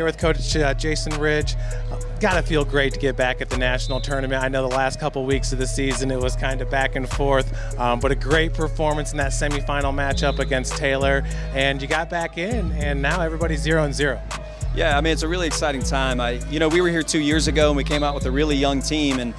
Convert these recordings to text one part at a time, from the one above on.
with Coach Jason Ridge. Gotta feel great to get back at the national tournament. I know the last couple weeks of the season it was kind of back and forth, but a great performance in that semifinal matchup against Taylor, and you got back in, and now everybody's 0-0. Yeah, I mean, it's a really exciting time. We were here 2 years ago, and we came out with a really young team, and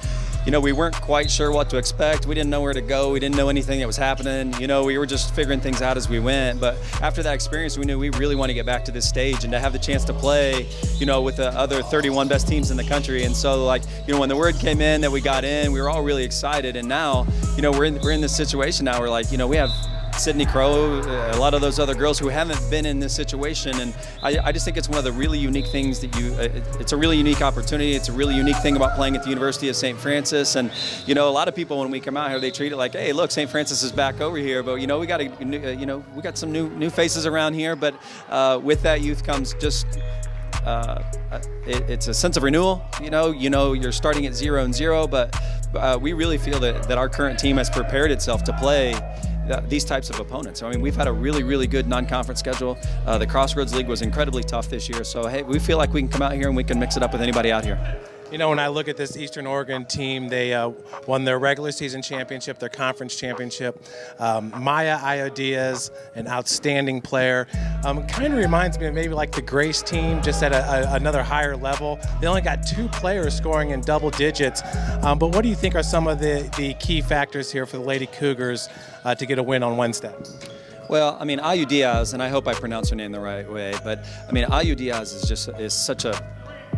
we weren't quite sure what to expect. We didn't know where to go. We didn't know anything that was happening. We were just figuring things out as we went. But after that experience, we knew we really want to get back to this stage and to have the chance to play, with the other 31 best teams in the country. And so, when the word came in that we got in, we were all really excited. And now, we're in this situation now. We're like, we have Sydney Crow, a lot of those other girls who haven't been in this situation, and I just think it's one of the really unique things that it's a really unique opportunity. It's a really unique thing about playing at the University of St. Francis, and a lot of people when we come out here, they treat it like, hey, look, St. Francis is back over here, but we got some new faces around here, but with that youth comes just it's a sense of renewal. You're starting at 0-0, but we really feel that our current team has prepared itself to play these types of opponents. I mean, we've had a really, really good non-conference schedule. The Crossroads League was incredibly tough this year, so hey, we feel like we can come out here and we can mix it up with anybody out here. When I look at this Eastern Oregon team, they won their regular season championship, their conference championship. Maya Diaz, an outstanding player. Kind of reminds me of maybe like the Grace team, just at another higher level. They only got 2 players scoring in double digits. But what do you think are some of the key factors here for the Lady Cougars to get a win on Wednesday? Well, I mean, Ayu Diaz, and I hope I pronounce her name the right way, but I mean, Ayu Diaz is such a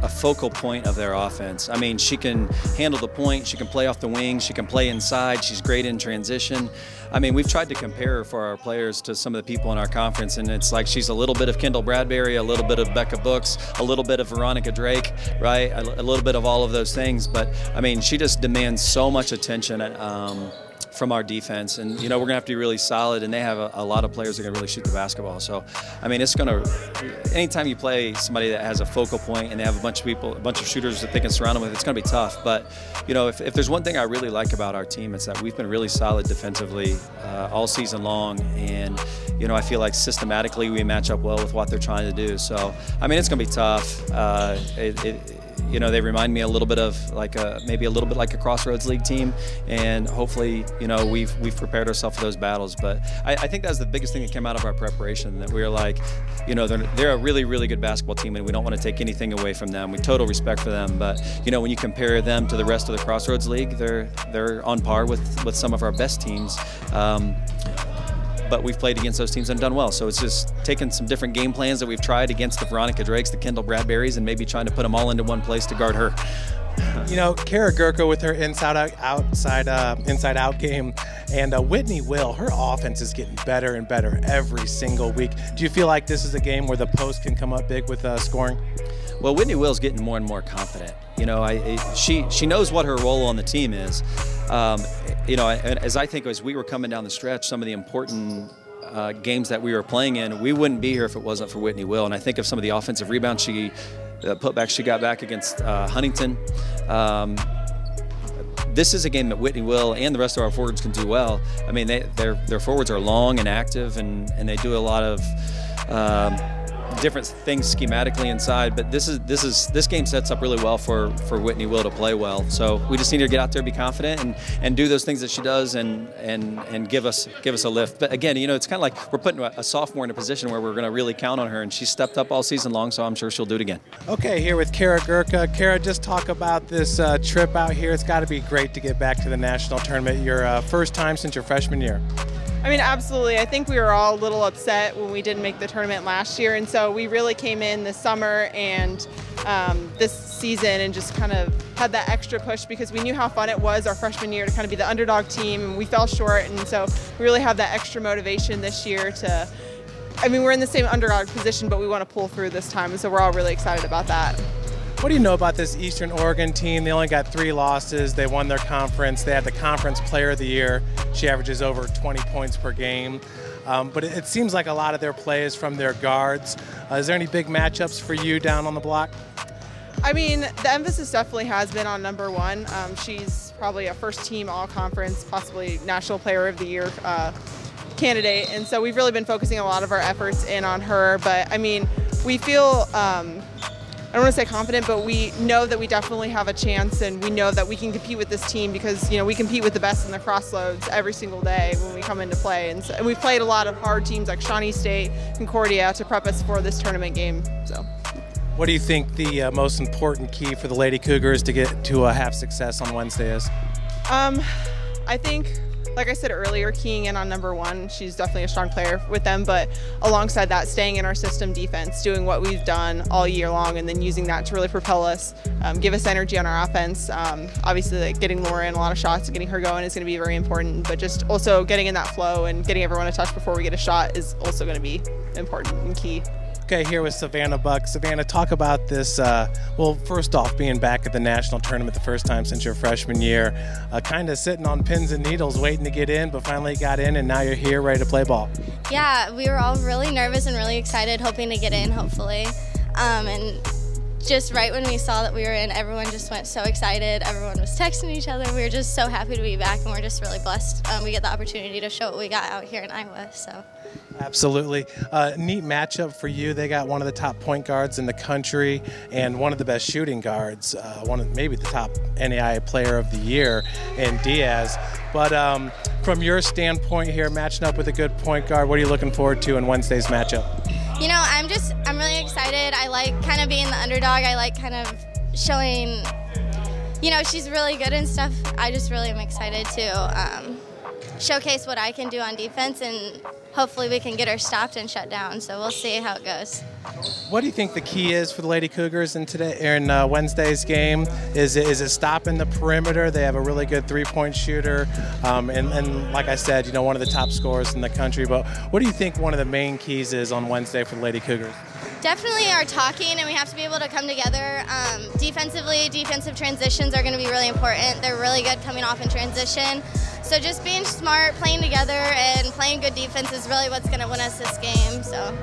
focal point of their offense. I mean, she can handle the point, she can play off the wing, she can play inside, she's great in transition. I mean, we've tried to compare her for our players to some of the people in our conference, and it's like she's a little bit of Kendall Bradbury, a little bit of Becca Books, a little bit of Veronica Drake, right? A little bit of all of those things, but I mean, she just demands so much attention from our defense, and we're gonna have to be really solid, and they have a lot of players that can really shoot the basketball. So I mean, anytime you play somebody that has a focal point and they have a bunch of shooters that they can surround them with, it's gonna be tough. But if there's one thing I really like about our team, it's that we've been really solid defensively all season long, and I feel like systematically we match up well with what they're trying to do. So I mean, it's gonna be tough. They remind me a little bit of maybe a little bit like a Crossroads League team, and hopefully, we've prepared ourselves for those battles. But I think that's the biggest thing that came out of our preparation, that we were like, they're a really, really good basketball team, and we don't want to take anything away from them. We total respect for them, but when you compare them to the rest of the Crossroads League, they're on par with some of our best teams. But we've played against those teams and done well. So it's just taking some different game plans that we've tried against the Veronica Drakes, the Kendall Bradburys, and maybe trying to put them all into one place to guard her. Kara Gurka with her inside out game, and Whitney Will, her offense is getting better and better every single week. Do you feel like this is a game where the post can come up big with scoring? Well, Whitney Will's getting more and more confident. She knows what her role on the team is. As we were coming down the stretch, some of the important games that we were playing in, we wouldn't be here if it wasn't for Whitney Will. And I think of some of the offensive rebounds putbacks she got back against Huntington. This is a game that Whitney Will and the rest of our forwards can do well. I mean, their forwards are long and active, and they do a lot of different things schematically inside, but this game sets up really well for Whitney Will to play well. So we just need her to get out there, be confident, and do those things that she does, and give us a lift. But again, it's kind of like we're putting a sophomore in a position where we're going to really count on her, and she's stepped up all season long, so I'm sure she'll do it again. Okay, here with Kara Gurka. Kara, just talk about this trip out here. It's got to be great to get back to the national tournament. Your first time since your freshman year. I mean, absolutely. I think we were all a little upset when we didn't make the tournament last year, and so we really came in this summer and this season and just kind of had that extra push because we knew how fun it was our freshman year to kind of be the underdog team, and we fell short, and so we really have that extra motivation this year to, I mean, we're in the same underdog position, but we want to pull through this time, and so we're all really excited about that. What do you know about this Eastern Oregon team? They only got 3 losses. They won their conference. They had the Conference Player of the Year. She averages over 20 points per game. But it seems like a lot of their play is from their guards. Is there any big matchups for you down on the block? I mean, the emphasis definitely has been on number 1. She's probably a first-team all-conference, possibly National Player of the Year candidate. And so we've really been focusing a lot of our efforts in on her. But, I mean, we feel I don't want to say confident, but we know that we definitely have a chance, and we know that we can compete with this team because, you know, we compete with the best in the Crossroads every single day when we come into play. And we've played a lot of hard teams like Shawnee State, Concordia to prep us for this tournament game. So, what do you think the most important key for the Lady Cougars to get to have success on Wednesday is? I think, like I said earlier, keying in on number one. She's definitely a strong player with them, but alongside that, staying in our system defense, doing what we've done all year long, and then using that to really propel us, give us energy on our offense. Obviously, like getting Lauren a lot of shots and getting her going is going to be very important, but just also getting in that flow and getting everyone a touch before we get a shot is also going to be important and key. Okay, here with Savannah Buck. Savannah, talk about this, well, first off, being back at the national tournament the first time since your freshman year, kind of sitting on pins and needles waiting to get in, but finally got in, and now you're here ready to play ball. Yeah, we were all really nervous and really excited, hoping to get in, hopefully. And just right when we saw that we were in, everyone just went so excited. Everyone was texting each other. We were just so happy to be back, and we're just really blessed. We get the opportunity to show what we got out here in Iowa. So. Absolutely. Neat matchup for you. They got one of the top point guards in the country and one of the best shooting guards, maybe the top NAIA player of the year in Diaz. But from your standpoint here, matching up with a good point guard, what are you looking forward to in Wednesday's matchup? You know, I'm really excited. I like kind of being the underdog. I like kind of showing, you know, she's really good and stuff. I just really am excited to showcase what I can do on defense, and hopefully we can get her stopped and shut down. So we'll see how it goes. What do you think the key is for the Lady Cougars in Wednesday's game? Is it stopping the perimeter? They have a really good three-point shooter, and like I said, you know, one of the top scorers in the country. But what do you think one of the main keys is on Wednesday for the Lady Cougars? Definitely our talking, and we have to be able to come together. Defensively, defensive transitions are going to be really important. They're really good coming off in transition. So just being smart, playing together, and playing good defense is really what's going to win us this game. So.